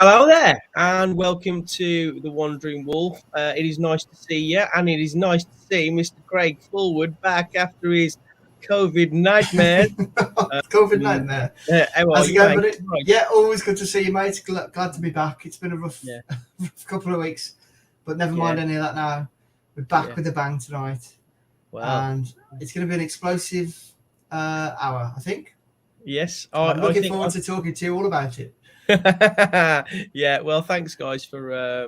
Hello there, and welcome to the Wandering Wolf. It is nice to see you, and it is nice to see Mr. Craig Fullwood back after his COVID nightmare. COVID nightmare. How are How's it you, going, mate? buddy? Right. Yeah, always good to see you, mate. Glad to be back. It's been a rough, Yeah, rough couple of weeks, but never yeah, mind any of that now. We're back yeah. with a bang tonight, Well, and it's going to be an explosive hour, I think. yes, I'm I looking think. forward to talking to you all about it. Yeah, well, thanks guys for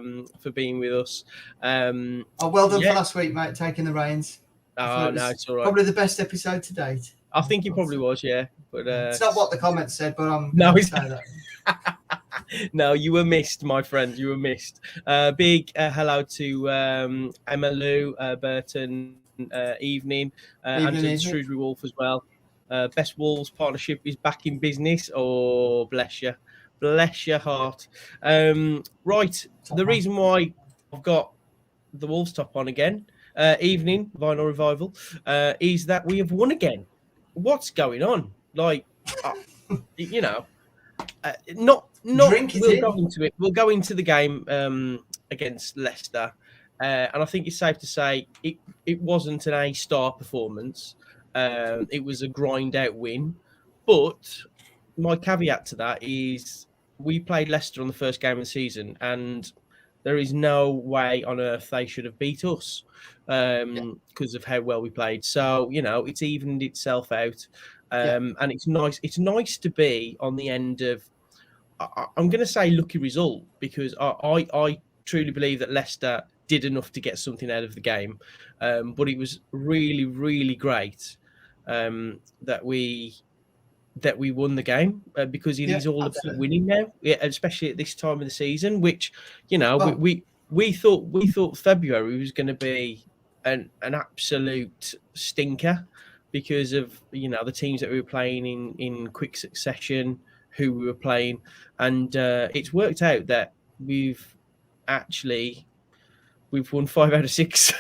being with us. Well done for last week, mate, taking the reins. Oh no, it's all right. Probably the best episode to date. I think it probably was, yeah. But It's not what the comments said, but I'm no, going to say that. No, you were missed, my friend. You were missed. Big hello to Emma Lou, Burton, evening, and to the Shrewsbury Wolf as well. Best Wolves partnership is back in business. Oh, bless you. Bless your heart. Right. The reason why I've got the Wolves top on again, evening, Vinyl Revival, is that we have won again. What's going on? Like, not go into it. We'll go into the game against Leicester, and I think it's safe to say it wasn't an A-star performance. It was a grind-out win, but my caveat to that is we played Leicester on the first game of the season, and there is no way on earth they should have beat us because of how well we played. So it's evened itself out, and it's nice. It's nice to be on the end of. I'm going to say lucky result because I truly believe that Leicester did enough to get something out of the game, but it was really, really great that we won the game because it is all about winning now, especially at this time of the season. Which we thought February was going to be an absolute stinker because of the teams that we were playing in quick succession, who we were playing, and it's worked out that we've won 5 out of 6.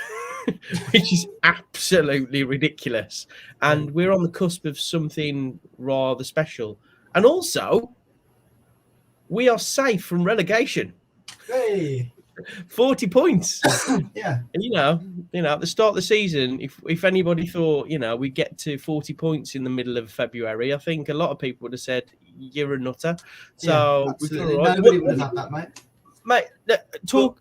Which is absolutely ridiculous, and we're on the cusp of something rather special. And also, we are safe from relegation. Hey, 40 points. Yeah, and at the start of the season, if anybody thought we'd get to 40 points in the middle of February, I think a lot of people would have said you're a nutter. So absolutely. Nobody would have had that, mate. Talk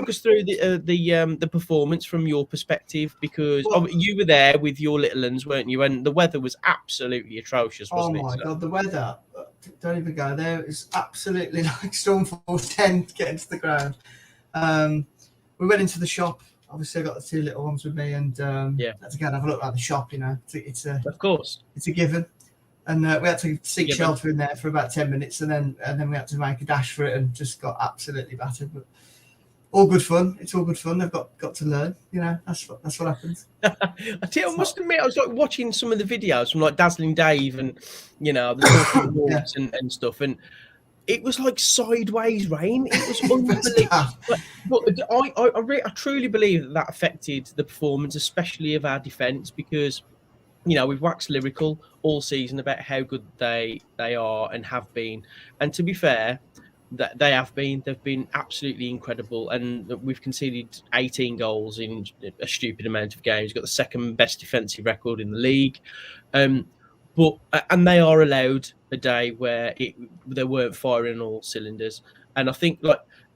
us through the performance from your perspective, because you were there with your little ones, weren't you? And the weather was absolutely atrocious, wasn't it? Oh my God, the weather! Don't even go there. It's absolutely like Stormforce 10 getting to the ground. We went into the shop. Obviously, I got the 2 little ones with me, and had to go and have a look at the shop. It's of course, it's a given. And we had to seek shelter in there for about 10 minutes, and then we had to make a dash for it, and just got absolutely battered. But all good fun. It's all good fun. I've got to learn. That's what happens. I must admit, I was like watching some of the videos from like Dazzling Dave and the Talking Wolves and stuff, and it was like sideways rain. It was unbelievable. But I truly believe that affected the performance, especially of our defence, because. We've waxed lyrical all season about how good they are and have been. And to be fair, that they've been absolutely incredible. And we've conceded 18 goals in a stupid amount of games. We've got the second best defensive record in the league. And they are allowed a day where they weren't firing all cylinders. And I think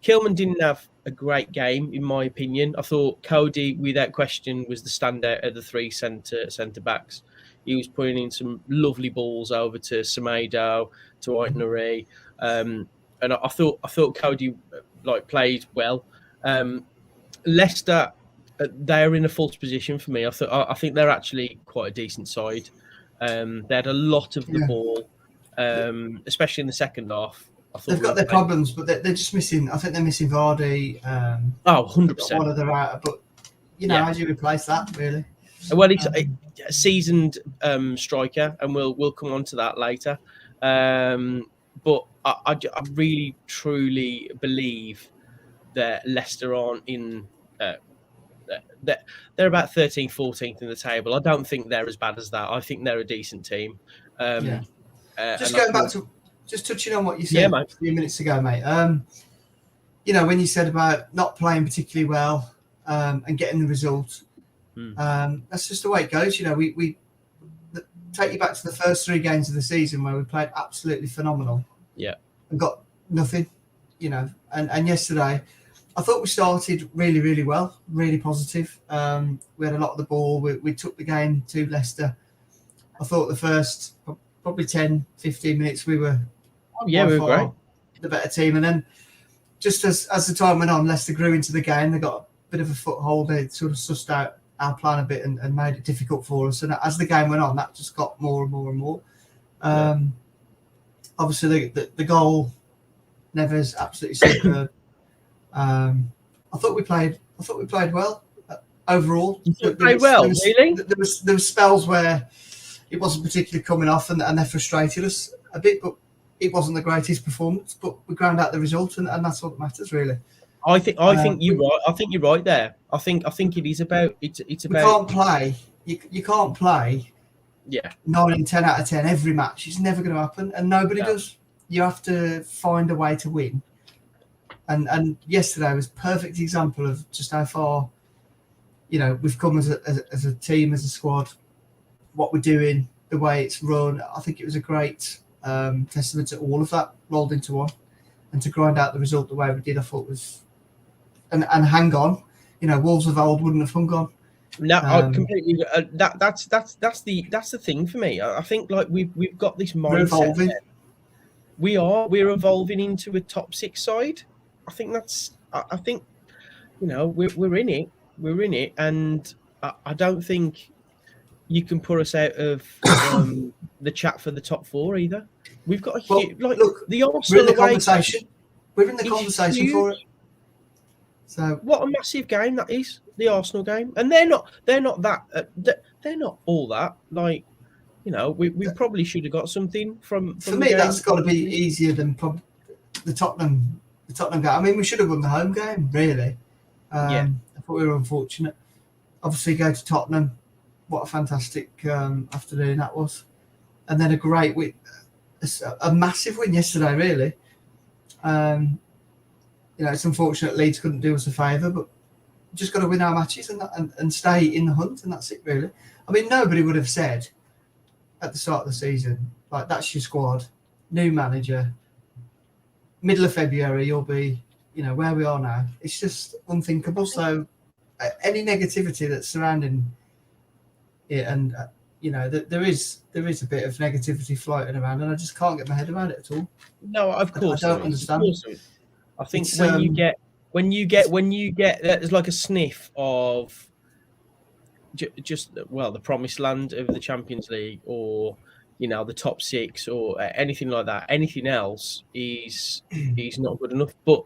Kilman didn't have a great game, in my opinion. I thought Cody, without question, was the standout of the 3 centre backs. He was putting in some lovely balls over to Semedo, to Aitnuri, and I thought Cody played well. Leicester, they're in a false position for me. I think they're actually quite a decent side. They had a lot of the ball, especially in the second half. They've got their problems, but they're just missing. I think they're missing Vardy. 100%. One of their out, but how do you replace that, really? Well, he's a seasoned striker, and we'll come on to that later. But I really truly believe that Leicester aren't in. They're about 13th, 14th in the table. I don't think they're as bad as that. I think they're a decent team. Just going back to just touching on what you said a few minutes ago, mate. You know, when you said about not playing particularly well and getting the result, that's just the way it goes. You know, we take you back to the first 3 games of the season where we played absolutely phenomenal. Yeah. And got nothing, you know. And yesterday, I thought we started really, really well, really positive. We had a lot of the ball. We took the game to Leicester. I thought the first probably 10, 15 minutes we were we were great. The better team. And then just as the time went on, Leicester grew into the game. They got a bit of a foothold. They sort of sussed out our plan a bit and made it difficult for us. And as the game went on, that just got more and more and more. Obviously, the goal, Neves, absolutely superb. I thought we played well overall. You played well, really? There was spells where it wasn't particularly coming off, and they frustrated us a bit. But it wasn't the greatest performance. But we ground out the result, and that's what matters, really. I think you're right. I think you're right there. I think it is about it's about. You can't play. You can't play. Yeah. 9 and 10 out of 10 every match. It's never going to happen, and nobody does. You have to find a way to win. And yesterday was a perfect example of just how far, you know, we've come as a team, as a squad, what we're doing, the way it's run. I think it was a great testament to all of that rolled into one, and to grind out the result the way we did, I thought was, and hang on, you know, Wolves of old wouldn't have hung on. No, I completely. That's the thing for me. I think like we've got this mindset. We're evolving into a top 6 side. I think you know, we're in it. We're in it, and I don't think you can put us out of the chat for the top 4 either. We've got a huge look. The Arsenal we're in the conversation. We're in the conversation huge. for it. So what a massive game that is, the Arsenal game, and they're not that they're not all that, like, you know, we probably should have got something from for me. That's got to be easier than the Tottenham game. I mean, we should have won the home game, really. I thought we were unfortunate. Obviously, go to Tottenham. What a fantastic afternoon that was, and then a great win, a massive win yesterday, really. You know, it's unfortunate Leeds couldn't do us a favour, but just got to win our matches and stay in the hunt, and that's it, really. I mean, nobody would have said at the start of the season, like, that's your squad, new manager, middle of February, you'll be, you know, where we are now. It's just unthinkable. So any negativity that's surrounding it, and you know, there is a bit of negativity floating around, and I just can't get my head around it at all. No, of course I don't understand. I think when you get there's like a sniff of just the promised land of the Champions League, or, you know, the top 6 or anything like that. Anything else is not good enough. But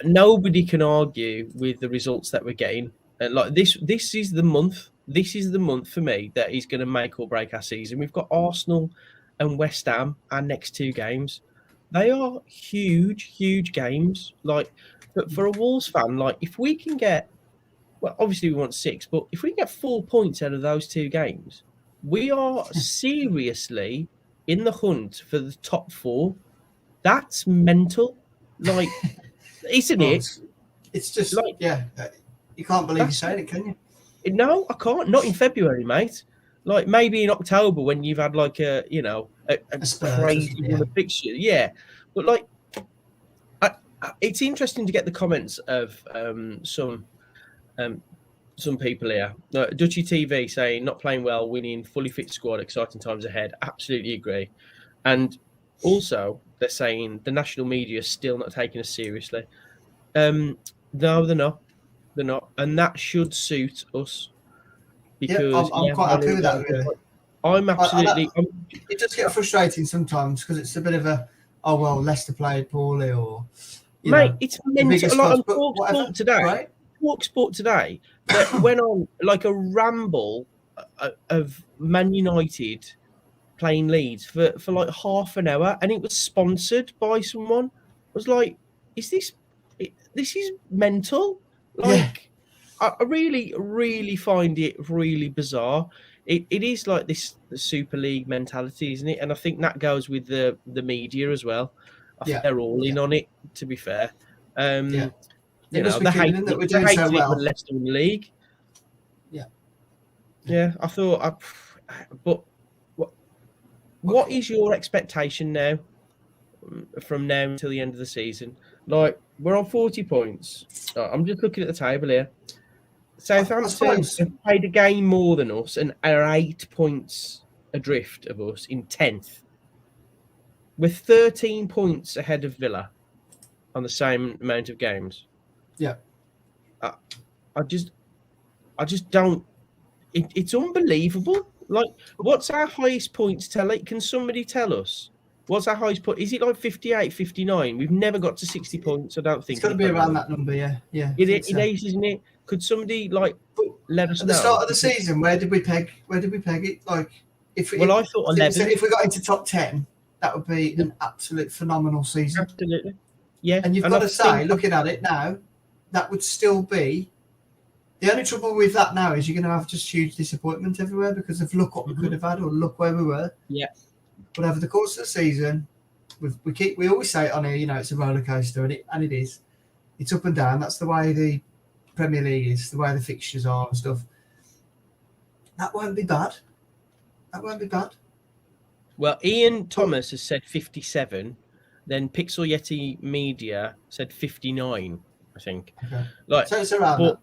nobody can argue with the results that we're getting. Like this is the month. This is the month for me that is going to make or break our season. We've got Arsenal and West Ham, our next 2 games. They are huge games. Like, but for a Wolves fan, like, if we can get, well, obviously we want 6, but if we can get 4 points out of those 2 games, we are seriously in the hunt for the top 4. That's mental. Like, isn't it? It's just, like, you can't believe you're saying it, can you? No, I can't. Not in February, mate. Like, maybe in October when you've had like a crazy run of fixtures. Yeah. But like, it's interesting to get the comments of some people here. Dutchy TV saying not playing well, winning, fully fit squad, exciting times ahead. Absolutely agree. And also they're saying the national media is still not taking us seriously. No, they're not. They're not, and that should suit us. Because I'm quite happy with that, really. I'm absolutely. It does get frustrating sometimes because it's a bit of a, oh well, Leicester played poorly, or mate, it's mental. Like on Talk today. Right? Talk Sport today that went on like a ramble of Man United playing Leeds for like half an hour, and it was sponsored by someone. I was like, this is mental. Like, I really, really find it really bizarre. it is like this the Super League mentality, isn't it? And I think that goes with the media as well. I think they're all in on it. To be fair, you know, they hated it when Leicester won the league. Yeah. I thought, but what is your expectation now? From now until the end of the season, like we're on 40 points. I'm just looking at the table here. Southampton have played a game more than us and are 8 points adrift of us in 10th. We're 13 points ahead of Villa on the same amount of games. Yeah. I just don't. It's unbelievable. Like, what's our highest points tally? Can somebody tell us? What's our highest point? Is it like 58, 59? We've never got to 60 points, I don't think. It's got to be around that number, yeah. It is, isn't it? Could somebody let us know? At the start of the season, where did we peg it? Like, I thought 11. If we got into top 10, that would be an absolute phenomenal season. Absolutely, yeah. And you've got to say, looking at it now, that would still be. The only trouble with that now is you're going to have just huge disappointment everywhere because of look what we could have had or look where we were. Yeah. But over the course of the season, we always say it on here, you know, it's a roller coaster, and it is. It's up and down. That's the way the Premier League is, the way the fixtures are and stuff. That won't be bad. Well, Ian Thomas has said 57. Then Pixel Yeti Media said 59, I think. Okay. So it's around that.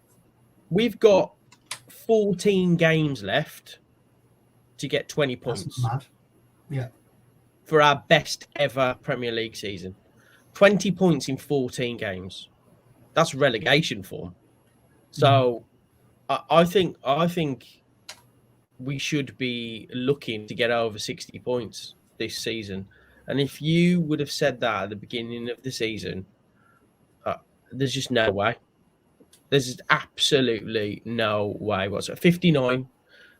We've got 14 games left to get 20 points. That's mad. Yeah. For our best ever Premier League season. 20 points in 14 games. That's relegation form. So I think we should be looking to get over 60 points this season. And if you would have said that at the beginning of the season, there's just no way. There's absolutely no way whatsoever. 59.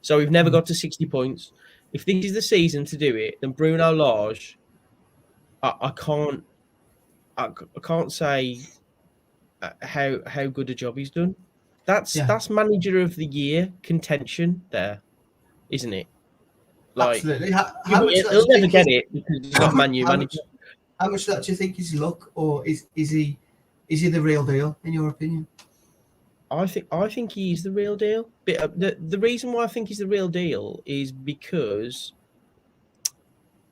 So we've never got to 60 points. If this is the season to do it, then Bruno Lage, I can't say how good a job he's done. That's manager of the year contention there, isn't it? Like, absolutely. He'll never get it because he's not Man U manager. How much of that do you think is luck, or is he the real deal in your opinion? I think he's the real deal. But the reason why I think he's the real deal is because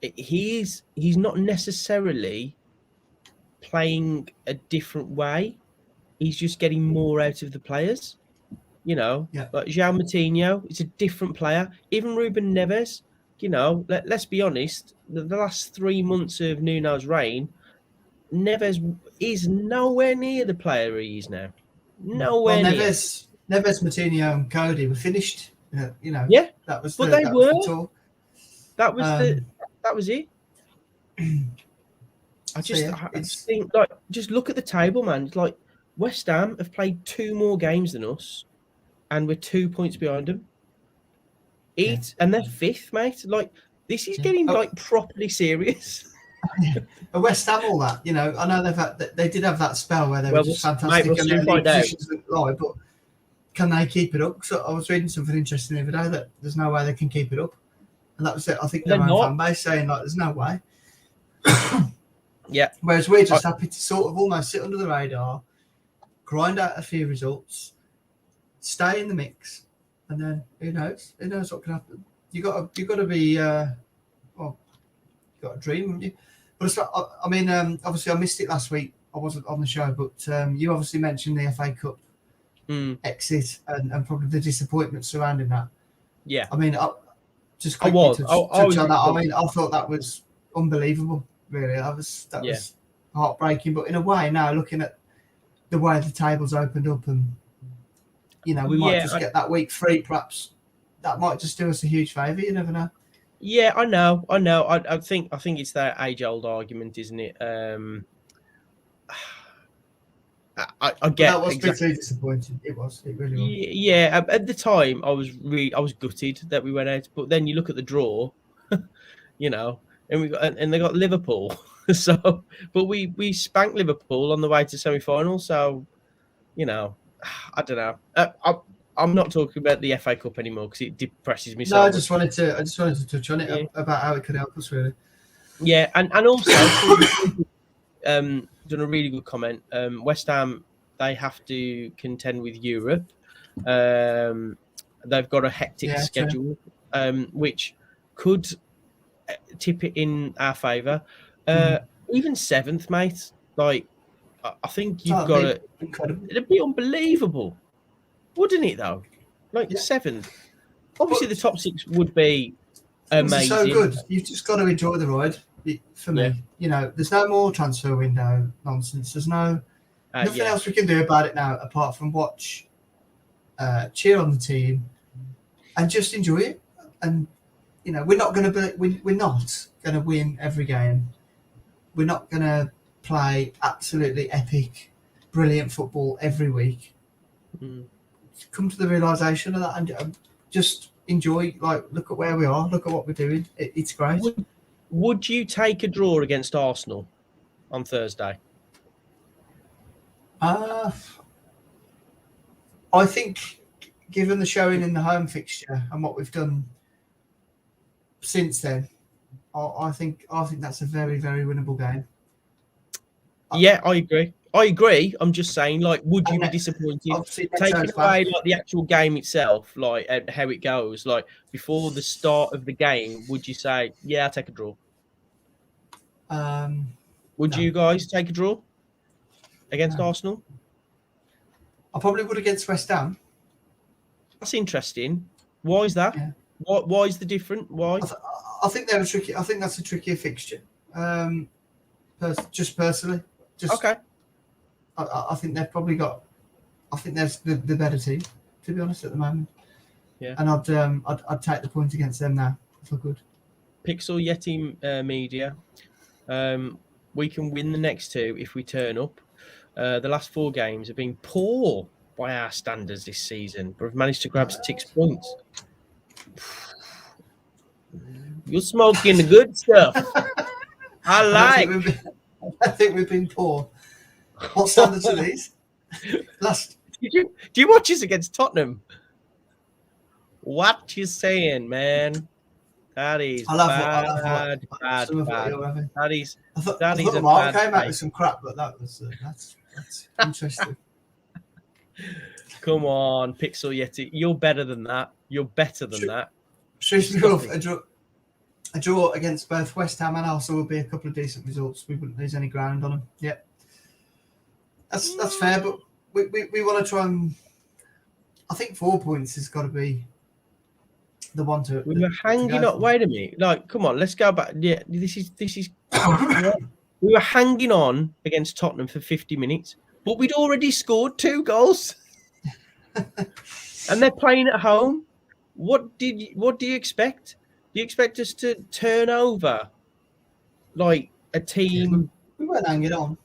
he's not necessarily playing a different way. He's just getting more out of the players. You know, like João Moutinho, it's a different player. Even Ruben Neves, you know, let's be honest, the last 3 months of Nuno's reign, Neves is nowhere near the player he is now. Nowhere near. Neves, Moutinho, and Cody were finished. You know, that was. But they were. That was it. I just think, like, just look at the table, man. It's like West Ham have played 2 more games than us, and we're 2 points behind them. And they're 5th, mate. Like, this is getting like properly serious. A West Ham, all that, you know. I know they did have that spell where they were just fantastic and their positions looked live, but can they keep it up? So I was reading something interesting the other day that there's no way they can keep it up, and that was it. I think their own fan base saying like, "There's no way." Yeah. Whereas we're just happy to sort of almost sit under the radar, grind out a few results, stay in the mix, and then who knows what can happen. You got to be got a dream, haven't you? But I mean, obviously I missed it last week. I wasn't on the show, but you obviously mentioned the FA Cup exit and probably the disappointment surrounding that. Yeah. I mean, just quickly to touch on that. I mean, I thought that was unbelievable. Really, that was heartbreaking. But in a way, now looking at the way the tables opened up, and you know, we might just get that week free. Perhaps that might just do us a huge favour. You never know. Yeah, I know. I think it's that age-old argument, isn't it? I get that was pretty disappointing. It really was. Yeah, at the time, I was gutted that we went out. But then you look at the draw, you know, and they got Liverpool. So, but we spanked Liverpool on the way to semi-final. So, you know, I don't know. I'm not talking about the FA Cup anymore because it depresses me so No, much. I just wanted to touch on it about how it could help us, really. Yeah, and also done a really good comment. West Ham, they have to contend with Europe. They've got a hectic schedule, which could tip it in our favour. Even 7th, mate. Like, I think you've got to. It'd be unbelievable, wouldn't it? Though, like 7th. Obviously, the top 6 would be amazing. So good. You've just got to enjoy the ride. For me, there's no more transfer window nonsense. There's nothing else we can do about it now apart from watch, cheer on the team, and just enjoy it. And we're not going to win every game. We're not going to play absolutely epic, brilliant football every week. Come to the realization of that and just enjoy. Like, look at where we are. Look at what we're doing. It's great. Would you take a draw against Arsenal on Thursday? I think, given the showing in the home fixture and what we've done since then, I think that's a very, very winnable game. Yeah, I agree. I'm just saying, like, would you be disappointed taking away like the actual game itself, like how it goes, like before the start of the game? Would you say, yeah, I'll take a draw? Would you guys take a draw against Arsenal? I probably would against West Ham. That's interesting. Why is that? Yeah. Why is the different? Why? I think they're tricky. I think that's a trickier fixture. Just personally, okay. I think they've probably got. I think there's the better team, to be honest, at the moment. Yeah. And I'd take the point against them now if I could. Pixel Yeti Media. We can win the next 2 if we turn up. The last 4 games have been poor by our standards this season, but we've managed to grab 6 points. You're smoking the good stuff. I think we've been poor. What standards are these? Do you watch us against Tottenham? What you saying, man? That is bad. That is a bad. Came out with some crap, but that's interesting. Come on, Pixel Yeti, you're better than that. You're better than that. A draw against both West Ham and Arsenal would be a couple of decent results. We wouldn't lose any ground on them. Yep, that's fair. But we want to try and. I think 4 points has got to be the one to. We were hanging on. Wait a minute. Like, come on, let's go back. Yeah, this is. We were hanging on against Tottenham for 50 minutes, but we'd already scored 2 goals, and they're playing at home. What do you expect? Do you expect us to turn over like a team? We weren't hanging on.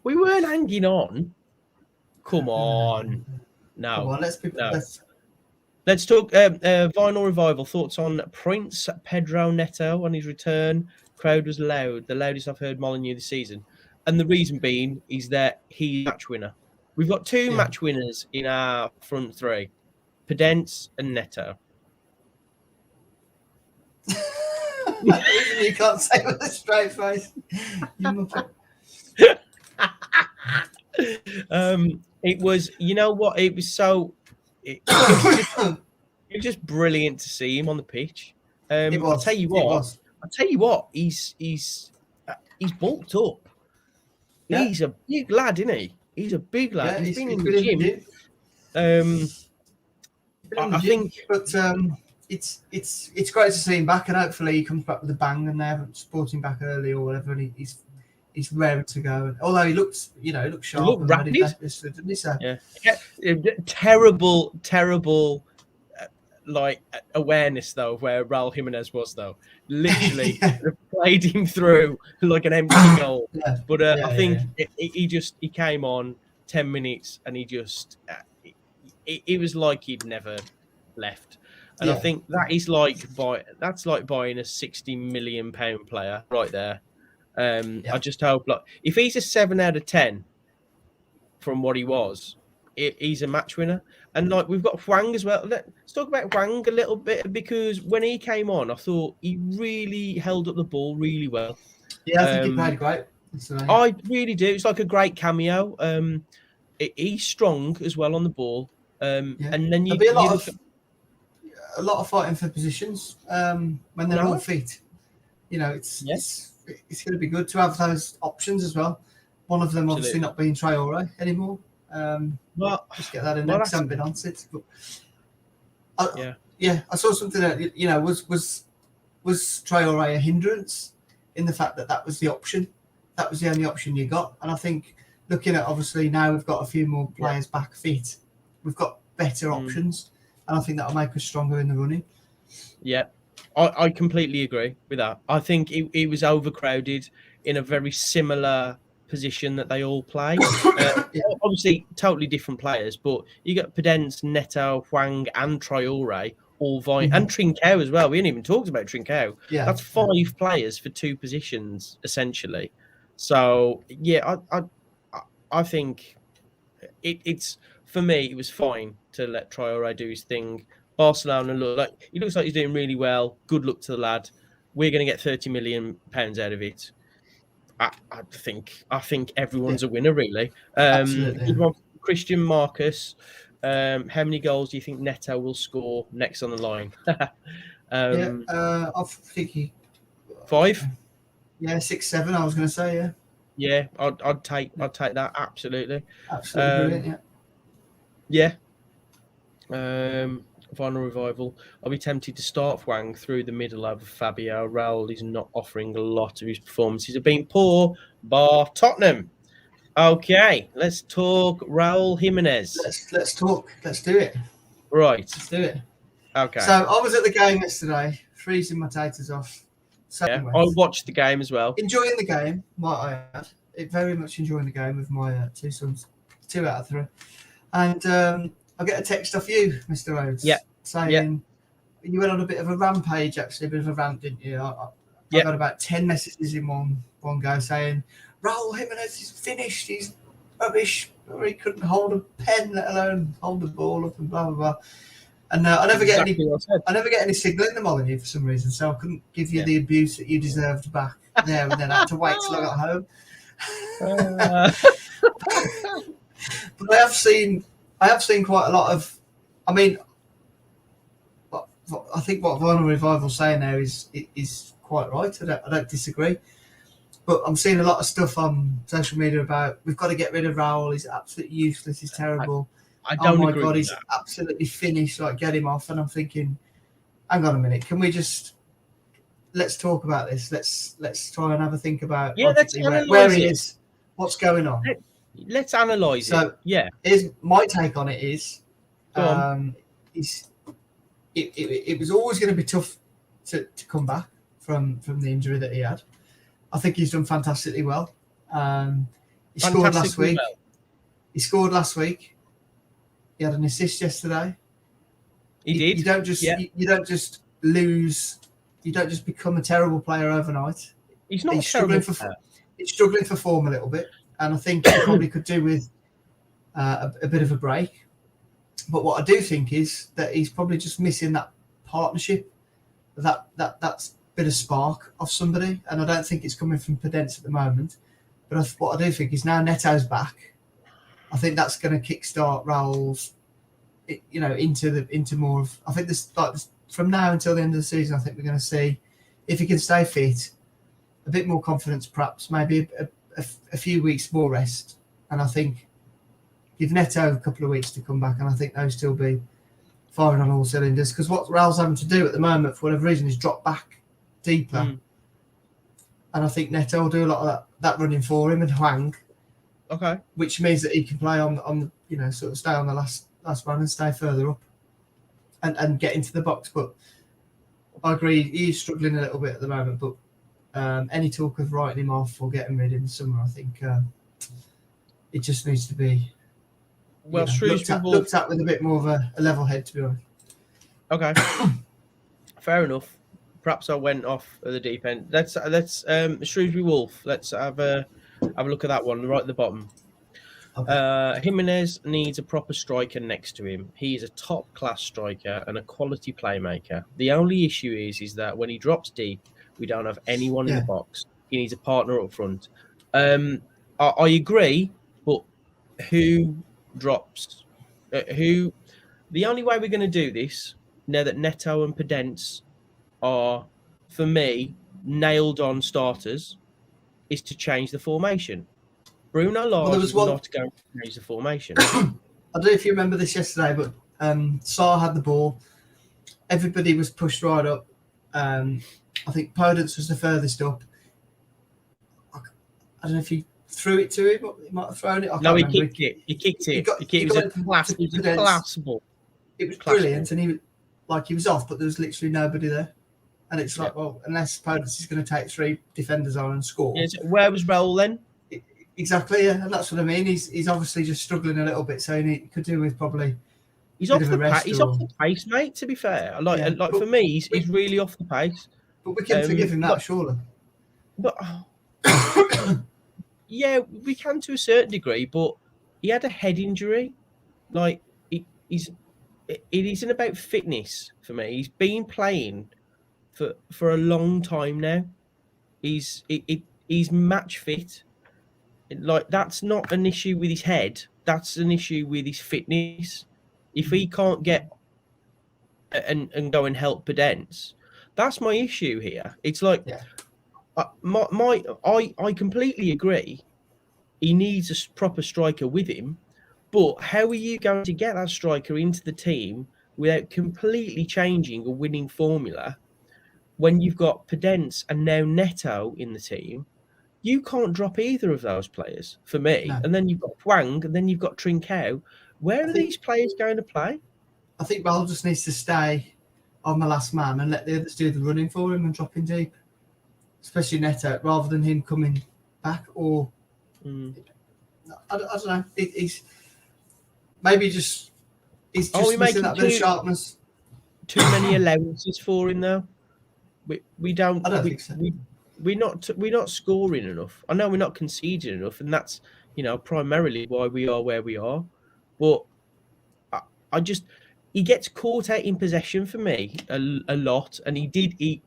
We weren't hanging on. Come on. No. Come on, Let's talk Vinyl Revival. Thoughts on Prince Pedro Neto on his return? Crowd was loud. The loudest I've heard Molineux this season. And the reason being is that he's match winner. We've got 2 match winners in our front 3. Podence and Neto. Even you can't say it with a straight face. It was, you know what? It was so. It was just brilliant to see him on the pitch. I'll tell you what. He's bulked up. Yeah. He's a big lad, isn't he? He's a big lad. He's been in the gym. I think, but it's great to see him back, and hopefully he comes back with a bang, and they haven't brought him back early or whatever, and he's raring to go. And although he looks sharp, he looked rapid, didn't he? So. Yeah. Terrible. Like awareness though of where Raul Jimenez was though. Literally played him through like an empty goal. Yeah. But I think he came on 10 minutes and he just it was like he'd never left. And I think that's like buying a £60 million player right there. I just hope, like, if he's a 7 out of 10 from what he was, he's a match winner. And like we've got Hwang as well. Let's talk about Hwang a little bit, because when he came on, I thought he really held up the ball really well. Yeah, I think he played great. I really do. It's like a great cameo. He's strong as well on the ball. And then there'll be a lot of fighting for positions when they're all fit. You know, it's going to be good to have those options as well. One of them obviously not being Traore anymore. Just get that in there because I haven't been on since. But I saw something that was Traore a hindrance in the fact that was the option, that was the only option you got. And I think looking at obviously now we've got a few more players back fit, we've got better options, and I think that'll make us stronger in the running. Yeah, I completely agree with that. I think it was overcrowded in a very similar position that they all play. Obviously, totally different players, but you got Podence, Neto, Hwang, and Traore all vying, and Trincao as well. We haven't even talked about Trincao. Yeah, that's 5 players for 2 positions essentially. So I think it's for me. It was fine to let Traore do his thing. Barcelona he looks like he's doing really well. Good luck to the lad. We're going to get £30 million out of it. I think everyone's a winner, really. Absolutely. Christian Marcus, how many goals do you think Neto will score next on the line? I think 5. Yeah, 6, 7. I was going to say Yeah, I'd take that absolutely. Absolutely brilliant. Yeah. Final revival. I'll be tempted to start Hwang through the middle over Fabio. Raul is not offering a lot of his performances have been poor, bar Tottenham. Okay, let's talk Raul Jimenez. Let's talk. Let's do it. Right. Let's do it. Okay. So I was at the game yesterday, freezing my taters off. I watched the game as well. Enjoying the game, might I add. Very much enjoying the game with my 2 sons, 2 out of 3. And I get a text off you, Mr. Rhodes, saying you went on a bit of a rampage, actually, a bit of a rant, didn't you? I got about 10 messages in one go saying, Raul Jimenez is finished, he's rubbish, he couldn't hold a pen, let alone hold the ball up and blah, blah, blah. And I never get any signal in the Molyneux for some reason, so I couldn't give you the abuse that you deserved back there, and then I had to wait till I got home. But I have seen quite a lot of. I mean, I think what Vinyl Revival's saying there is quite right. I don't disagree. But I'm seeing a lot of stuff on social media about we've got to get rid of Raul. He's absolutely useless. He's terrible. I don't agree. God, he's that. absolutely finished. Like, get him off. And I'm thinking, hang on a minute. Can we just let's talk about this? Let's try and have a think about where he is, what's going on. Let's analyse it. Here's my take on it is, it was always going to be tough to come back from the injury that he had. I think he's done fantastically well. He scored last week. He scored last week. He had an assist yesterday. He did. You don't just lose. You don't just become a terrible player overnight. He's not struggling for form a little bit, and I think he probably could do with a bit of a break. But what I do think is that he's probably just missing that partnership, that bit of spark of somebody, and I don't think it's coming from Podence at the moment. But what I do think is now Neto's back, I think that's going to kickstart Raul's, into more of. I think this from now until the end of the season. I think we're going to see if he can stay fit, a bit more confidence, perhaps maybe a few weeks more rest, and I think give Neto a couple of weeks to come back, and I think they'll still be firing on all cylinders. Because what Raul's having to do at the moment, for whatever reason, is drop back deeper, and I think Neto will do a lot of that running for him and Hwang. Okay, which means that he can play on sort of stay on the last man and stay further up and get into the box. But I agree, he's struggling a little bit at the moment. But any talk of writing him off or getting rid in the summer, I think it just needs to be looked at with a bit more of a level head, to be honest. Okay, fair enough. Perhaps I went off at the deep end. Let's Shrewsbury Wolf. Let's have a look at that one right at the bottom. Jimenez needs a proper striker next to him. He is a top-class striker and a quality playmaker. The only issue is that when he drops deep, we don't have anyone in the box. He needs a partner up front. I agree, but who drops? Who? The only way we're going to do this now that Neto and Podence are, for me, nailed-on starters, is to change the formation. Bruno Lage is not going to change the formation. I don't know if you remember this yesterday, but Sarr had the ball. Everybody was pushed right up. I think Podence was the furthest up. I don't know if he threw it to him, but he might have thrown it. No, he kicked it. He kicked it. It was a class ball. It was brilliant, and he was off, but there was literally nobody there. And it's like, well, unless Podence is going to take 3 defenders on and score. Yeah, so where was Raul then? Exactly, yeah, and that's what I mean. He's obviously just struggling a little bit, so he could do with probably. He's off the pace, mate. To be fair, for me, he's really off the pace. But we can forgive him that, surely. But yeah, we can to a certain degree. But he had a head injury. It isn't about fitness for me. He's been playing for a long time now. He's match fit. That's not an issue with his head. That's an issue with his fitness. If he can't get and go and help Podence, that's my issue here. It's I completely agree. He needs a proper striker with him, but how are you going to get that striker into the team without completely changing a winning formula when you've got Podence and now Neto in the team? You can't drop either of those players for me. No. And then you've got Hwang, and then you've got Trincao. Where are these players going to play? I think Raul just needs to stay on the last man and let the others do the running for him and drop him deep, especially Neto, rather than him coming back. Or I don't know. He's maybe just he's just missing that bit of sharpness. Too many allowances for him though. We don't. I don't think so. We're not scoring enough. I know we're not conceding enough, and that's primarily why we are where we are. But he gets caught out in possession for me a lot, and he did eat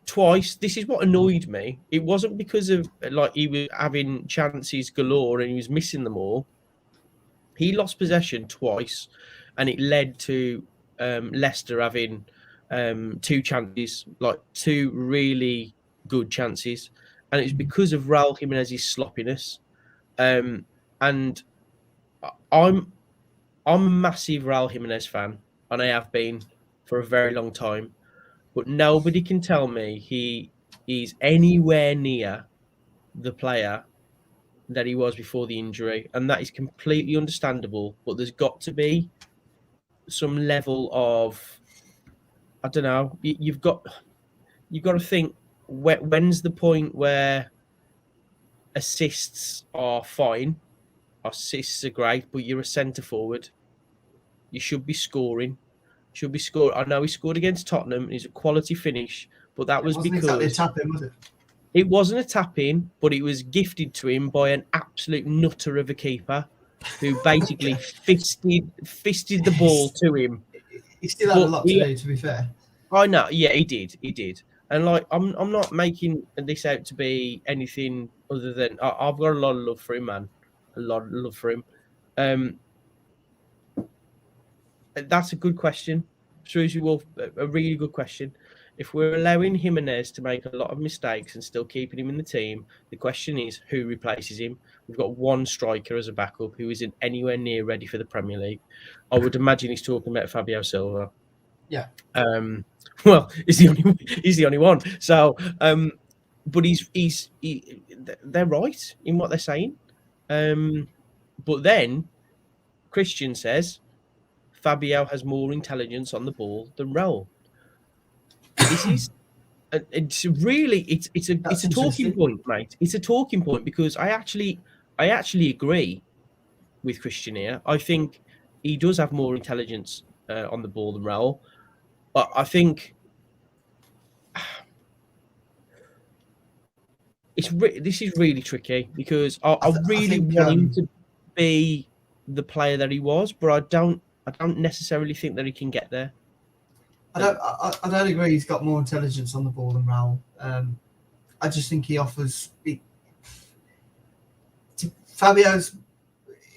twice. This is what annoyed me. It wasn't because of he was having chances galore and he was missing them all. He lost possession twice, and it led to Leicester having 2 chances, 2 really good chances, and it's because of Raul Jimenez's sloppiness. And I'm a massive Raul Jimenez fan, and I have been for a very long time. But nobody can tell me he is anywhere near the player that he was before the injury, and that is completely understandable. But there's got to be some level of, I don't know. You've got to think. When's the point where assists are fine? Assists are great, but you're a centre forward. You should be scoring. I know he scored against Tottenham. He's a quality finish, but that was because exactly a tap-in, was it? It wasn't a tap-in, but it was gifted to him by an absolute nutter of a keeper who basically fisted the ball to him. He still had a lot to do, to be fair. I know. Yeah, he did. And I'm not making this out to be anything other than I've got a lot of love for him, man. A lot of love for him. That's a good question, Shrewsbury Wolf. A really good question. If we're allowing Jimenez to make a lot of mistakes and still keeping him in the team, the question is who replaces him. We've got one striker as a backup who isn't anywhere near ready for the Premier League. I would imagine he's talking about Fabio Silva. Yeah. Well, he's the only one. So, but they're right in what they're saying. But then Christian says Fabio has more intelligence on the ball than Raul. This is it's a talking point, mate. It's a talking point because I actually agree with Christian here. I think he does have more intelligence on the ball than Raul. But I think this is really tricky because I really want him to. be the player that he was, but I don't necessarily think that he can get there. I don't agree. He's got more intelligence on the ball than Raul. I just think he offers. Fabio's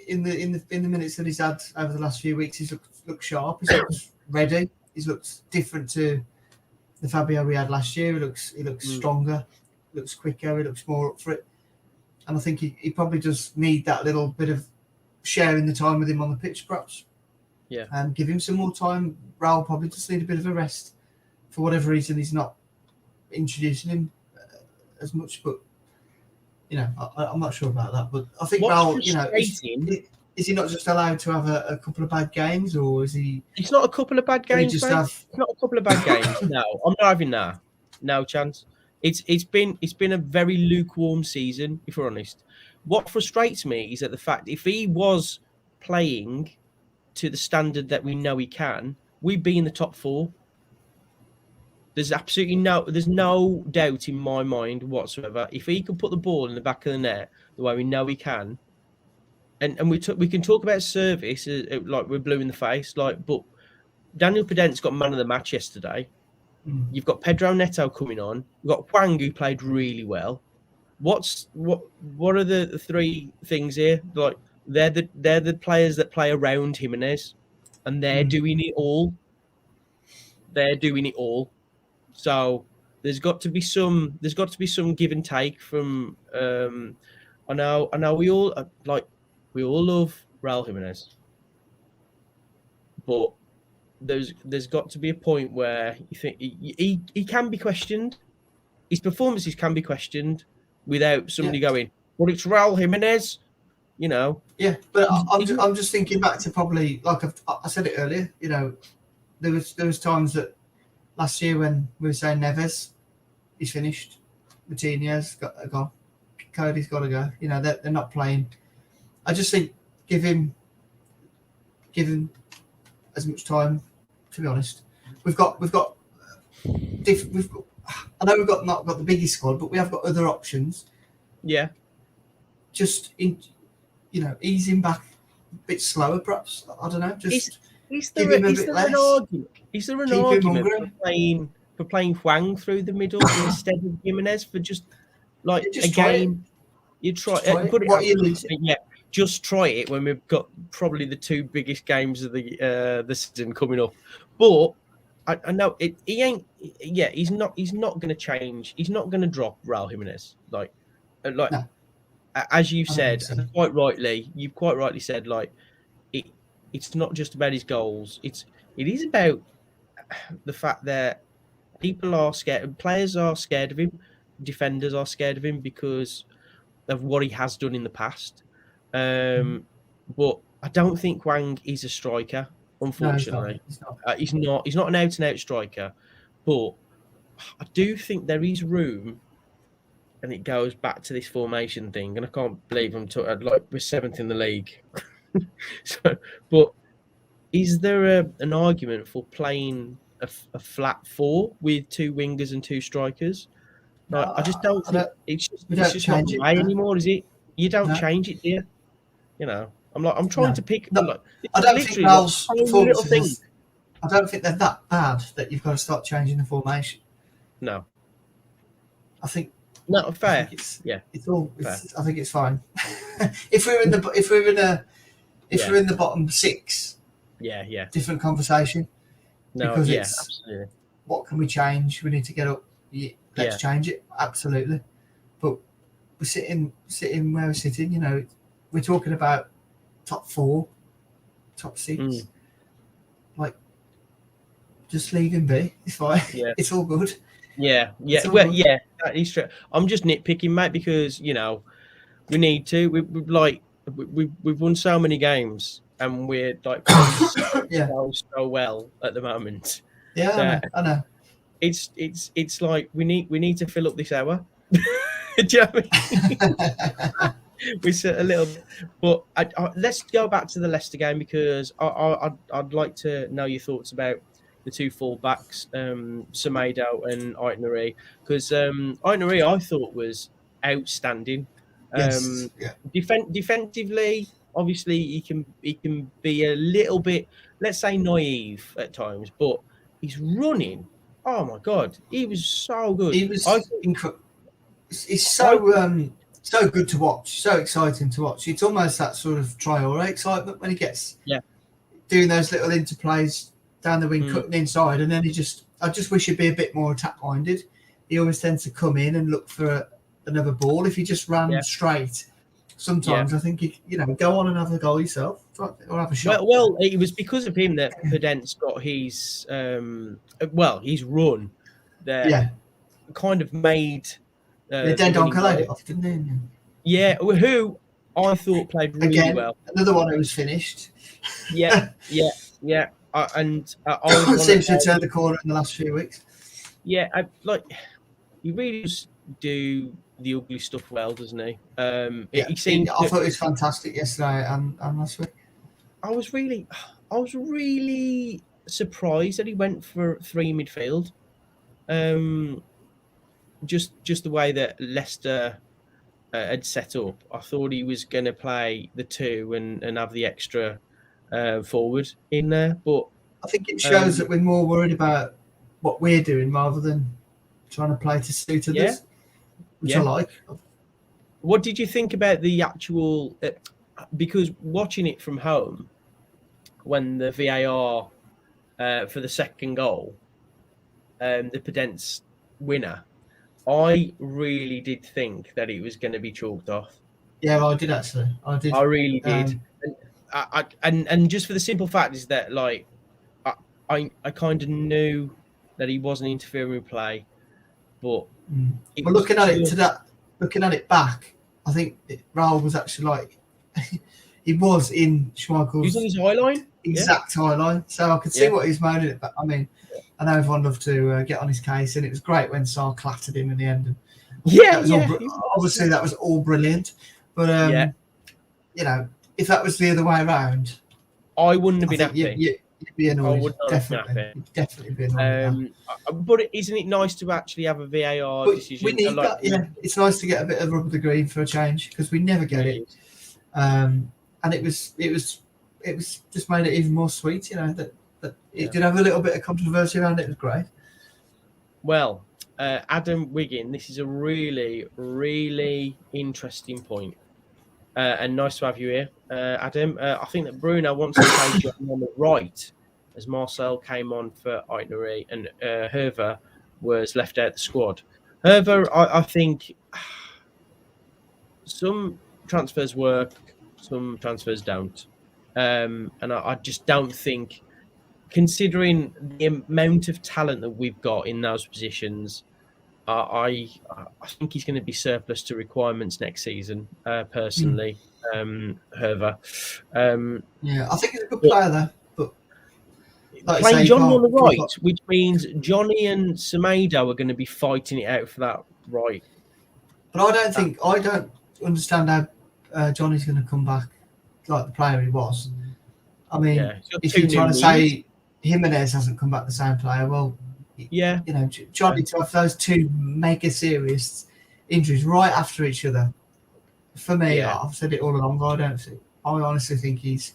in the minutes that he's had over the last few weeks, he's looked sharp. He's looked ready. He's looked different to the Fabio we had last year. He looks stronger. He looks quicker. He looks more up for it. And I think he probably does need that little bit of sharing the time with him on the pitch, perhaps. Yeah. And give him some more time. Raul probably just need a bit of a rest. For whatever reason, he's not introducing him as much. But, I'm not sure about that. But I think Raul, is he not just allowed to have a couple of bad games, or is he? It's not a couple of bad games, mate. It's not a couple of bad games. No, I'm not having that. No chance. It's been a very lukewarm season, if we're honest. What frustrates me is that the fact if he was playing to the standard that we know he can, we'd be in the top 4. There's no doubt in my mind whatsoever. If he can put the ball in the back of the net the way we know he can, and we can talk about service like we're blue in the face, but Daniel Pedent's got man of the match yesterday. You've got Pedro Neto coming on. You've got Hwang, who played really well. What are the 3 things here? Like they're the players that play around Jimenez, and they're doing it all. They're doing it all. So there's got to be some give and take from. I know we all love Raul Jimenez, but there's got to be a point where you think he can be questioned. His performances can be questioned without somebody going, "Well, it's Raul Jimenez," Yeah, but I'm just thinking back to probably like I said it earlier. There was times that last year when we were saying Neves, he's finished. Martinez got gone. Cody's got to go. They're not playing. I just think give him as much time. To be honest, we've got. I know we've not got the biggest squad, but we have got other options. Yeah. Just ease him back a bit slower, perhaps. I don't know. Just give him a bit less. Is there an argument for playing Hwang through the middle instead of Jimenez for just a game? You try it. Just try it when we've got probably the 2 biggest games of the season coming up. But I know he ain't. Yeah, he's not going to change. He's not going to drop Raul Jimenez. No. As you've said, and quite rightly said, it's not just about his goals. It is about the fact that people are scared, players are scared of him, defenders are scared of him because of what he has done in the past. But I don't think Hwang is a striker, unfortunately. No, he's not. He's not an out-and-out striker. But I do think there is room, and it goes back to this formation thing. And I can't believe we're 7th in the league. But is there an argument for playing a flat 4 with 2 wingers and 2 strikers? I just don't think it's just not the way anymore, is it? You don't change it, do you? I'm trying to pick. I don't think Raul's performances. I don't think they're that bad that you've got to start changing the formation. No, I think. No, fair. It's all. I think it's fine. if we're in the bottom 6, different conversation. No, because absolutely. What can we change? We need to get up. Let's change it. Absolutely. But we're sitting where we're sitting. We're talking about top 4, top 6. Just leave him be. It's fine. Yeah. It's all good. Yeah. That is true. I'm just nitpicking, mate, because we need to. We've won so many games, and we're playing so well at the moment. Yeah, I know. It's like we need to fill up this hour. Do you know what I mean? We sit a little bit, but let's go back to the Leicester game because I'd like to know your thoughts about the 2 fullbacks, Semedo and Aït-Nouri, because Aït-Nouri I thought was outstanding. Defensively, obviously he can be a little bit, let's say, naive at times, but he's running. Oh my God, he was so good. He was incredible. It's so good to watch, so exciting to watch. It's almost that sort of Traore excitement when he gets doing those little interplays down the wing, cutting inside, and then I just wish he'd be a bit more attack minded. He always tends to come in and look for another ball. If he just ran straight, sometimes I think go on and have a goal yourself or have a shot. Well, it was because of him that Pedence got his his run that kind of made Dendon collided it off, didn't he? Yeah, who I thought played really well. Another one who was finished. Yeah. I seems to have turned the corner in the last few weeks. Yeah, he really does do the ugly stuff well, doesn't he? He seemed. I thought it was fantastic yesterday and last week. I was really surprised that he went for 3 midfield. Just the way that Leicester had set up, I thought he was going to play the 2 and have the extra forward in there. But I think it shows that we're more worried about what we're doing rather than trying to play to suit others, which I like. What did you think about the actual? Because watching it from home, when the VAR for the second goal, the Pedence winner, I really did think that it was going to be chalked off. Yeah, I did actually. I really did. And just for the simple fact is that I kind of knew that he wasn't interfering with play, but looking at it back, I think Raul was actually he was in Schmeichel's. He was on his eye line, exact eye line, so I could see what he's moaning about. I mean, I know everyone loved to get on his case, and it was great when Sarr clattered him in the end. Obviously that was all brilliant, but if that was the other way around, I wouldn't have been happy. You'd be annoyed. Definitely be annoyed. But isn't it nice to actually have a VAR decision? We need that. Yeah, it's nice to get a bit of rub of the green for a change because we never get it. And it was just made it even more sweet. That it did have a little bit of controversy around it. It was great. Well, Adam Wiggin, this is a really, really interesting point. And nice to have you here, Adam. I think that Bruno wants to play John on the right, as Marcel came on for Aitnery and Hervé was left out of the squad. Hervé, I think some transfers work, some transfers don't. And I just don't think, considering the amount of talent that we've got in those positions, I think he's going to be surplus to requirements next season, personally, Hervé. I think he's a good player there. But playing Johnny on the right, which means Johnny and Semedo are going to be fighting it out for that right. But I don't understand how Johnny's going to come back like the player he was. I mean, if you're trying to say Jimenez hasn't come back the same player, well, Johnny to have those 2 mega serious injuries right after each other. For me, I've said it all along. I honestly think he's.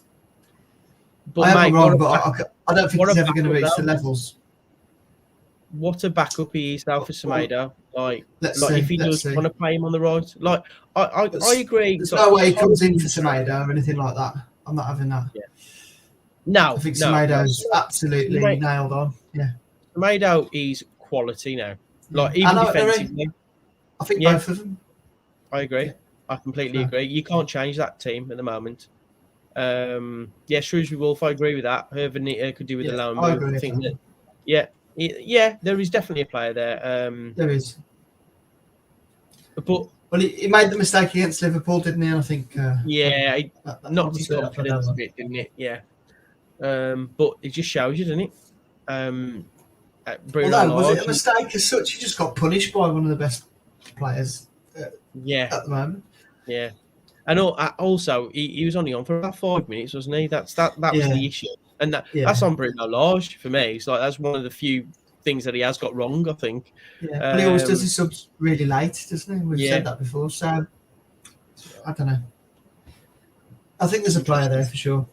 But I don't think he's ever going to reach the levels. What a backup he is now for Semedo. If he does want to play him on the right, I agree. There's no way he comes in for Semedo or anything like that. I'm not having that. Yeah. No, I think Semedo's absolutely nailed on. Yeah. Semedo is quality now. Even defensively. I think both of them. I agree. I completely agree. You can't change that team at the moment. Shrewsbury Wolf, I agree with that. Hervé could do with the loan move. I think that. There is definitely a player there. There is. But he made the mistake against Liverpool, didn't he? And I think. He knocked his confidence a bit, didn't it? Yeah. But it just shows you, doesn't it? Was it a mistake as such? He just got punished by one of the best players at the moment. Yeah. And also, he was only on for about 5 minutes, wasn't he? That was the issue. And that's on Bruno Lage for me. It's that's one of the few things that he has got wrong, I think. Yeah, but he always does his subs really late, doesn't he? We've said that before. So, I don't know. I think there's a player there for sure.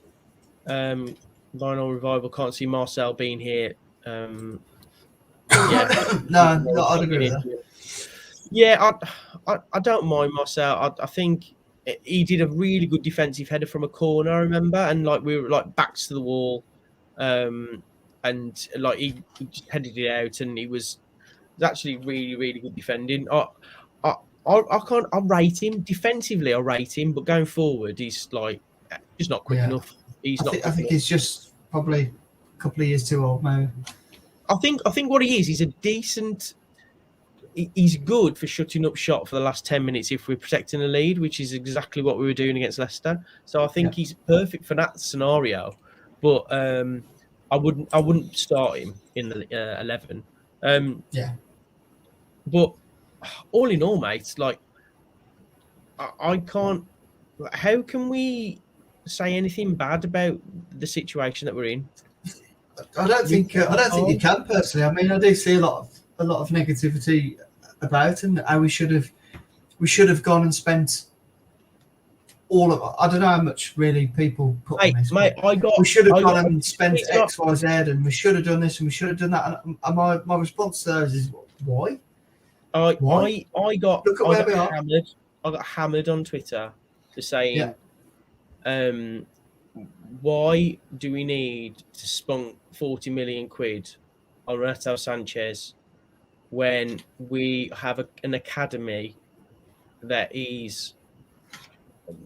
Lionel Revival, can't see Marcel being here. No, I'd agree with that. Yeah, I don't mind Marcel. I think he did a really good defensive header from a corner, I remember, and like we were like backs to the wall, and like he just headed it out, and he was actually really, really good defending. I can't. I rate him defensively. I rate him, but going forward, he's like just not quick enough. I think he's just probably a couple of years too old, maybe. I think what he is, he's a decent. He's good for shutting up shot for the last 10 minutes if we're protecting a lead, which is exactly what we were doing against Leicester. So I think he's perfect for that scenario. But I wouldn't start him in the 11. But all in all, mate, like I can't. How can we say anything bad about the situation that we're in? I don't think you can personally. I mean, I do see a lot of negativity about and how we should have gone and spent all of. I don't know how much really people put on this. Mate, we should have gone and spent X, Y, Z, and we should have done this and we should have done that. And my response to those is why? Why? I got hammered. I got hammered on Twitter for saying, why do we need to spunk 40 million quid on Renato Sanchez when we have an academy that is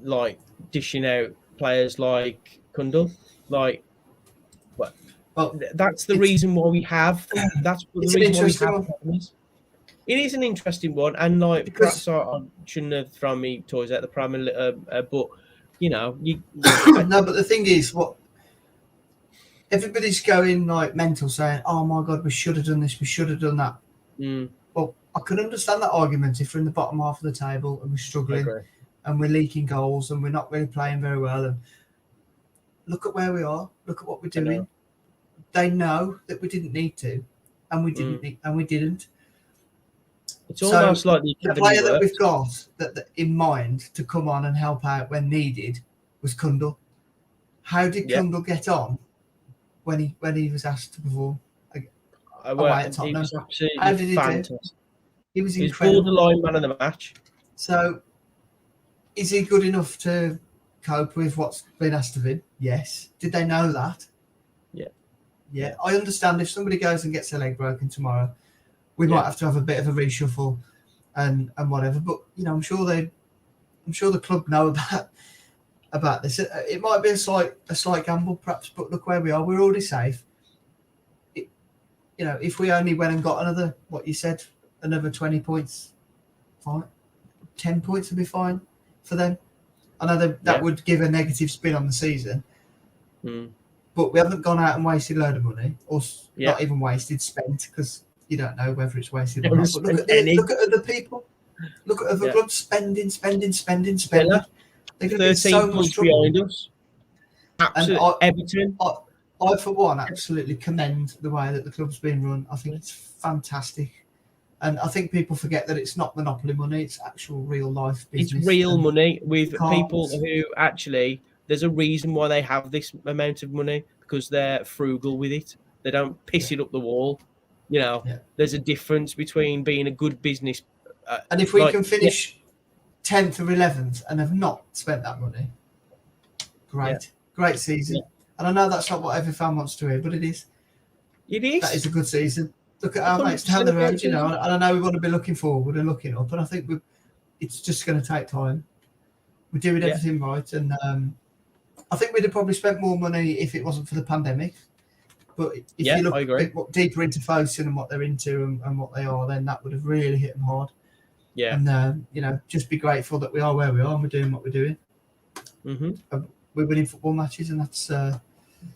like dishing out players like Kundal? Like, what? Well, that's the reason why we have. That's the reason why we have academies. It is an interesting one, and like perhaps I shouldn't have thrown me toys at the pram, but you know, no. But the thing is, what everybody's going like mental, saying, "Oh my God, we should have done this, we should have done that." Well, I can understand that argument if we're in the bottom half of the table and we're struggling and we're leaking goals and we're not really playing very well. And look at where we are. Look at what we're doing. They know that we didn't need to, and we didn't. It's almost like the player that we've got that in mind to come on and help out when needed was Kundal. How did Kundal get on when he was asked to perform? He was absolutely How did he fantastic. do? He was incredible. Borderline man of the match. So, is he good enough to cope with what's been asked of him? Yes. Did they know that? Yeah. I understand if somebody goes and gets their leg broken tomorrow, we might have to have a bit of a reshuffle and whatever. But you know, I'm sure the club know about this. It might be a slight gamble, perhaps, but look where we are. We're already safe. You know, if we only went and got another, what you said, another 20 points, fine. 10 points would be fine for them. I know that would give a negative spin on the season. But we haven't gone out and wasted a load of money, or not even wasted, spent, because you don't know whether it's wasted or not. But look at other people. Look at other clubs spending. Villa, They're going to be so much trouble. Behind us. Absolutely. Everton. I, for one, absolutely commend the way that the club's been run. I think it's fantastic. And I think people forget that it's not monopoly money, it's actual real life business. It's real money with people who actually, there's a reason why they have this amount of money, because they're frugal with it. They don't piss it up the wall. You know, there's a difference between being a good business. And if we can finish 10th or 11th and have not spent that money, great season. And I know that's not what every fan wants to hear, but it is. It is. That is a good season. Look at our mates down the road, you know, and I know we want to be looking forward and looking up, and I think it's just going to take time. We're doing everything right, and I think we'd have probably spent more money if it wasn't for the pandemic. But if you look a bit deeper into Fosun and what they're into and what they are, then that would have really hit them hard. Yeah. And, you know, just be grateful that we are where we are and we're doing what we're doing. We're winning football matches, and that's...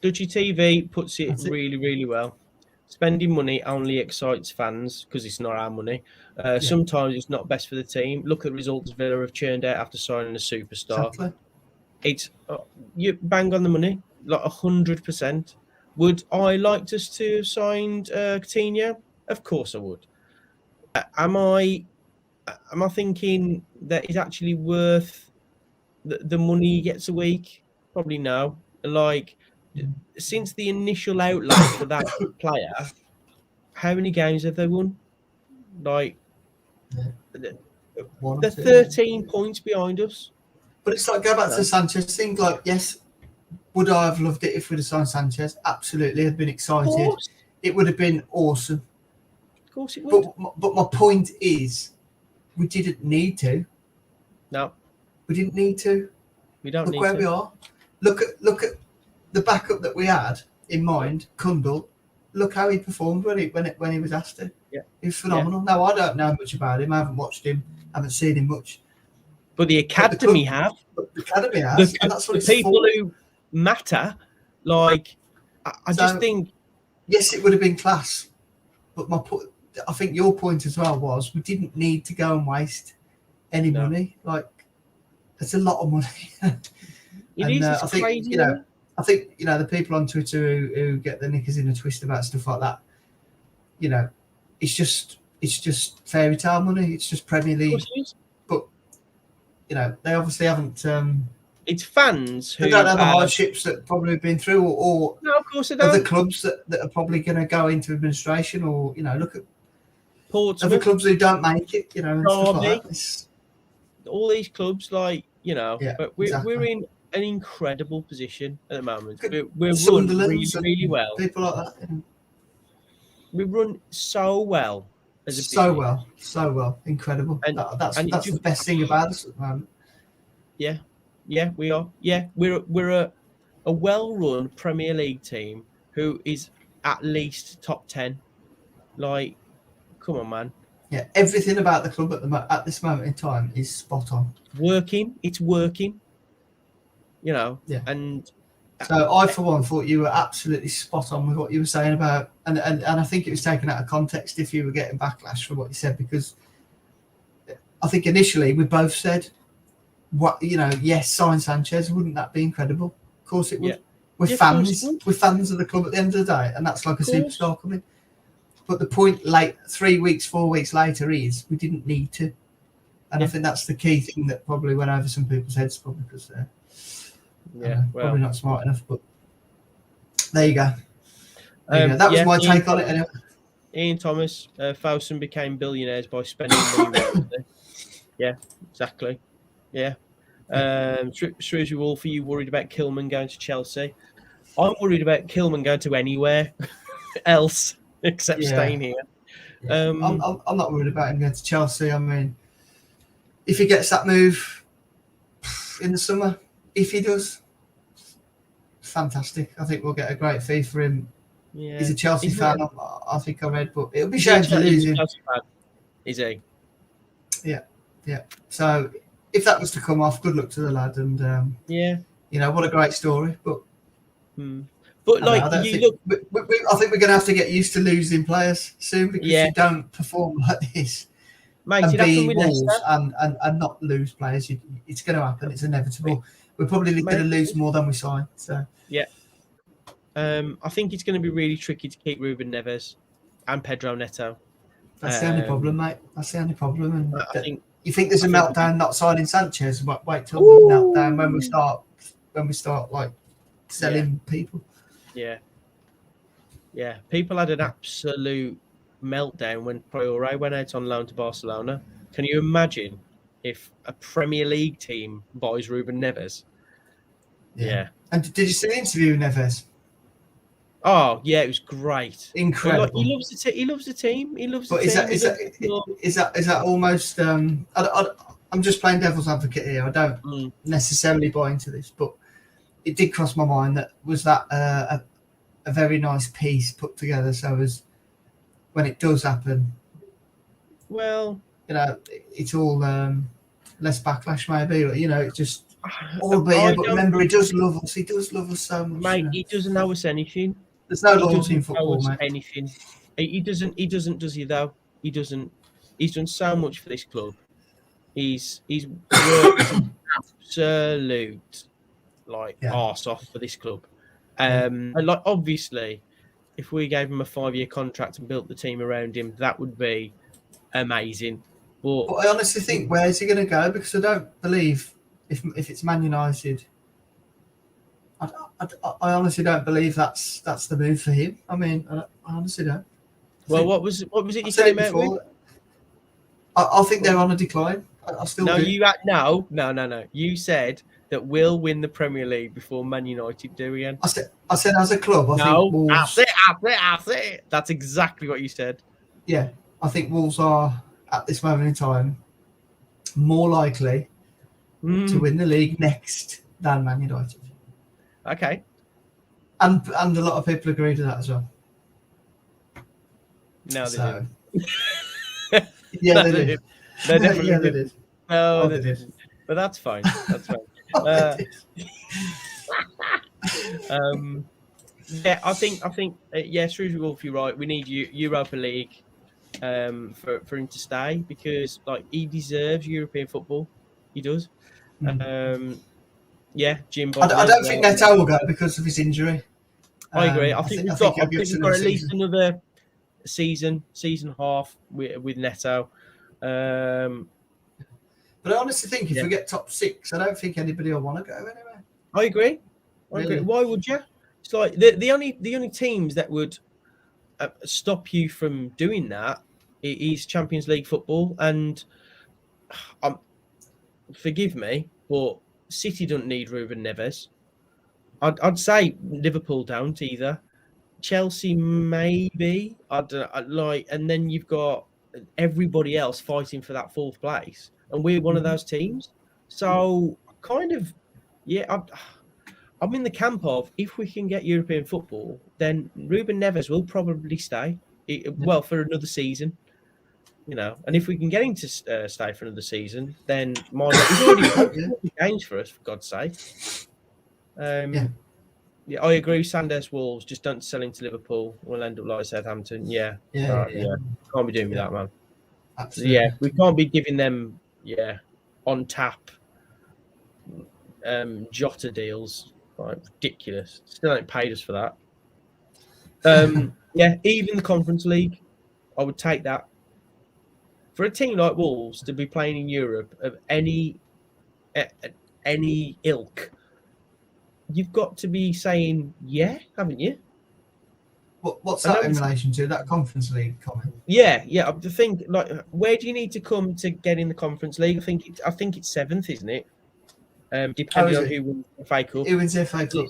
Dutchy TV puts it really, really well. Spending money only excites fans because it's not our money. Sometimes it's not best for the team. Look at the results Villa have churned out after signing a superstar. Exactly. It's you bang on the money, like 100%. Would I like us to have signed Coutinho? Of course I would. Am I thinking that it's actually worth the money he gets a week? Probably no. Like, since the initial outlay for that player, how many games have they won? Like, they're 13 points behind us. But it's like, go back to the Sanchez thing. Like, yes, would I have loved it if we'd have signed Sanchez? Absolutely, I'd been excited. It would have been awesome. Of course it would. But my point is, we didn't need to. No. We didn't need to. We don't Look need where to. we are. Look at the backup that we had in mind, Kundal. Look how he performed when he was asked to. Yeah. He was phenomenal. Now, I don't know much about him. I haven't watched him. I haven't seen him much. But the academy have. The academy has. And that's what the it's people for. who matter. Like, I just think. Yes, it would have been class. But I think your point as well was we didn't need to go and waste any money. Like, it's a lot of money. It's crazy. I think the people on Twitter who get their knickers in a twist about stuff like that. It's just fairy tale money. It's just Premier League. But they obviously haven't. It's fans who they don't have the hardships that probably have been through, or no, of course they don't. Other clubs that are probably going to go into administration, or look at Portsmouth, other clubs who don't make it. And stuff like that. All these clubs, but we're exactly. in an incredible position at the moment. We're run really well. People like that. We run so well as a business. So well, incredible. And that's the best thing about us at the moment. Yeah, we are. Yeah, we're a well-run Premier League team who is at least top 10. Like, come on, man. Yeah, everything about the club at this moment in time is spot on. It's working. Yeah. And so I, for one, thought you were absolutely spot on with what you were saying about, and I think it was taken out of context if you were getting backlash for what you said, because I think initially we both said, yes, sign Sanchez, wouldn't that be incredible? Of course it would. Yeah. We're fans of the club at the end of the day, and that's like a superstar coming. But the point, 4 weeks later, is we didn't need to, and I think that's the key thing that probably went over some people's heads, probably because they're probably not smart enough. But there you go. That was my take on it. Anyway. Ian Thomas, Fowson became billionaires by spending money. Yeah, exactly. Yeah. Shrewsbury Wolf, are you worried about Kilman going to Chelsea? I'm worried about Kilman going to anywhere else except staying here. Yeah. I'm not worried about him going to Chelsea. I mean, if he gets that move in the summer, if he does, fantastic. I think we'll get a great fee for him. Yeah. He's a Chelsea fan, I think I read, but it'll be shame to lose him. Is he? Yeah. So if that was to come off, good luck to the lad, and what a great story. But I think we're going to have to get used to losing players soon, because you don't perform like this, mate, and be Wolves and not lose players. It's going to happen. It's inevitable. We're probably going to lose more than we sign. So I think it's going to be really tricky to keep Ruben Neves and Pedro Neto. That's the only problem, mate. That's the only problem. And I think. You think there's a meltdown not signing Sanchez? Wait till the meltdown when we start like selling people. Yeah. People had an absolute meltdown when Traoré went out on loan to Barcelona. Can you imagine if a Premier League team buys Ruben Neves? Yeah. And did you see the interview with Neves? Oh yeah, it was great. Incredible. He loves the team. He loves the team. Is that almost? I'm just playing devil's advocate here. I don't necessarily buy into this, but it did cross my mind that a very nice piece put together. So as when it does happen, well, it's all less backlash maybe. It's just. But remember, he does love us. He does love us so much. Mate, he doesn't owe us anything. There's no loyalty in football, mate. Anything. He doesn't, does he, though? He doesn't. He's done so much for this club. He's worked absolute, arse off for this club. And, obviously, if we gave him a 5-year contract and built the team around him, that would be amazing. But I honestly think, where is he going to go? Because I don't believe if it's Man United, I honestly don't believe that's the move for him. I mean, I honestly don't. What was it you came out with? I think they're on a decline. I still do. No. You said that we'll win the Premier League before Man United do again. I said as a club, I think Wolves. That's it. That's exactly what you said. Yeah, I think Wolves are at this moment in time more likely to win the league next than Man United. Okay. And a lot of people agree to that as well. No, they didn't. Yeah, they did. They definitely they did. No, they didn't. But that's fine. That's fine. Yeah, I think Shrewsbury Wolf, you're right. We need Europa League for him to stay, because like he deserves European football. He does. Yeah, Jim. I don't think Neto will go because of his injury. I agree. I think we've got at least another season half with Neto. But I honestly think if we get top 6, I don't think anybody will want to go anyway. I agree. Really? Why would you? It's like the only teams that would stop you from doing that is Champions League football, and forgive me, but City don't need Ruben Neves. I'd say Liverpool don't either. Chelsea maybe. And then you've got everybody else fighting for that 4th place, and we're one of those teams. So kind of, yeah, I'm in the camp of, if we can get European football, then Ruben Neves will probably stay. Well, for another season, And if we can get him to stay for another season, then he's already games for us, for God's sake. Yeah, I agree. Sanders Wolves, just don't sell him to Liverpool. We'll end up like Southampton. Yeah. Can't be doing with that, man. Absolutely. Yeah, we can't be giving them on tap Jota deals. Like, ridiculous. Still ain't paid us for that. Even the Conference League, I would take that. For a team like Wolves to be playing in Europe of any ilk, you've got to be saying haven't you? What's that in relation to that Conference League comment? Yeah. I think, like, where do you need to come to get in the Conference League? I think it's 7th, isn't it? Depending on who wins the FA Cup. Who wins the FA Cup?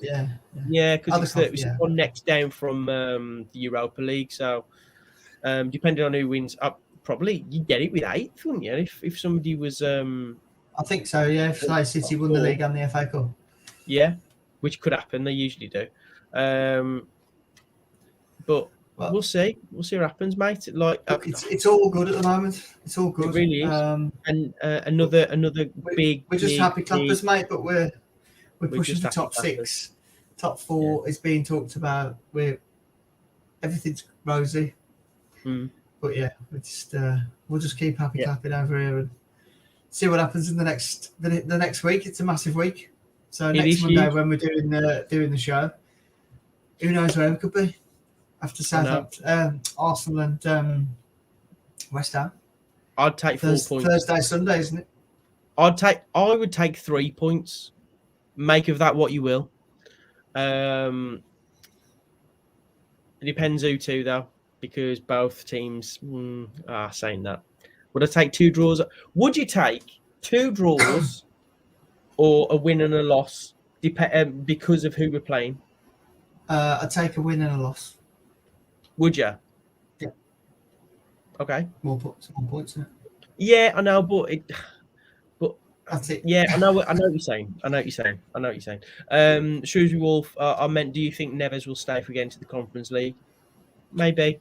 Yeah, because it's one next down from the Europa League. So depending on who wins, probably you get it with 8th, wouldn't you? If somebody was, I think so. Yeah, if City won the league and the FA Cup. Yeah, which could happen. They usually do. But we'll see. We'll see what happens, mate. Like, it's all good at the moment. It's all good. It really is. And another big. We're just happy clappers, mate. But we're pushing for top 6, top 4 is being talked about. Everything's rosy. But we'll just keep happy clapping over here and see what happens in the next week. It's a massive week. So next Monday, huge. When we're doing the show, who knows where we could be after Southampton, Arsenal and West Ham. I'd take 4 points. Thursday, Sunday, isn't it? I would take 3 points. Make of that what you will. It depends who to, though, because both teams are saying that. Would I take 2 draws? Would you take 2 draws or a win and a loss because of who we're playing? I'd take a win and a loss. Would you? Yeah. Okay. More points, isn't it? Yeah, I know, but that's it. Yeah, I know what you're saying. Shrewsbury Wolf, do you think Neves will stay if we get into the Conference League? Maybe.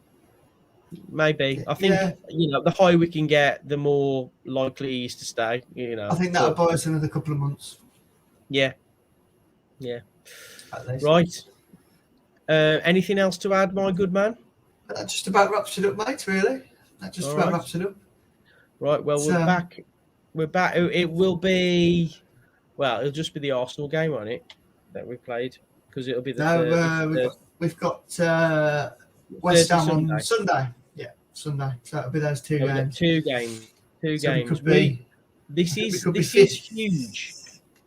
I think the higher we can get, the more likely he is to stay. I think that'll buy us another couple of months. Yeah. Right. Anything else to add, my good man? That just about wraps it up, mate. Really. That just about wraps it up. Right. Well, we're back. We're back. It will be. Well, it'll just be the Arsenal game, won't it? That we played, because it'll be the. We've got West Ham on Sunday. Yeah, Sunday. So it'll be those 2 games. Two games. This is huge.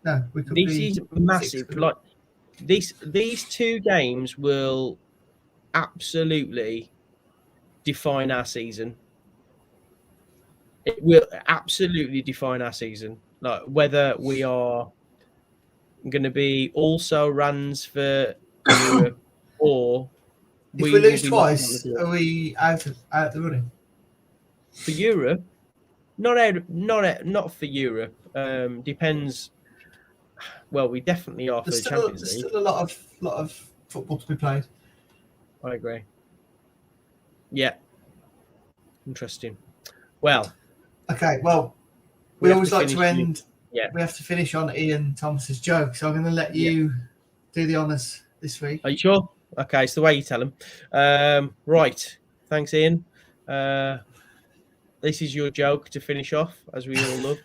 No, we could This be is massive. Like these two games will absolutely define our season. It will absolutely define our season. Like whether we are going to be also runs for Europe or if we will lose be knocking on twice, the door. are we out the running? For Europe, not for Europe. Depends. Well, we definitely are for the Champions League. There's still a lot of football to be played. I agree. Yeah. Interesting. Well. Okay. Well, we always like to end. Yeah. We have to finish on Ian Thomas's joke, so I'm going to let you do the honours this week. Are you sure? Okay, it's the way you tell him. Right. Thanks, Ian. This is your joke to finish off, as we all love.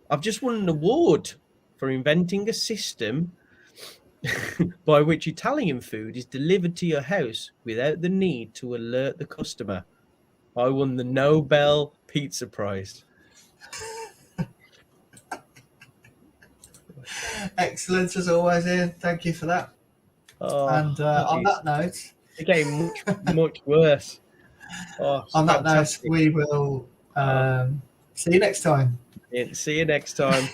I've just won an award for inventing a system by which Italian food is delivered to your house without the need to alert the customer. I won the Nobel Pizza Prize. Excellent as always, Ian. Thank you for that. And on that note, it became much worse. On that note, we will see you next time. See you next time.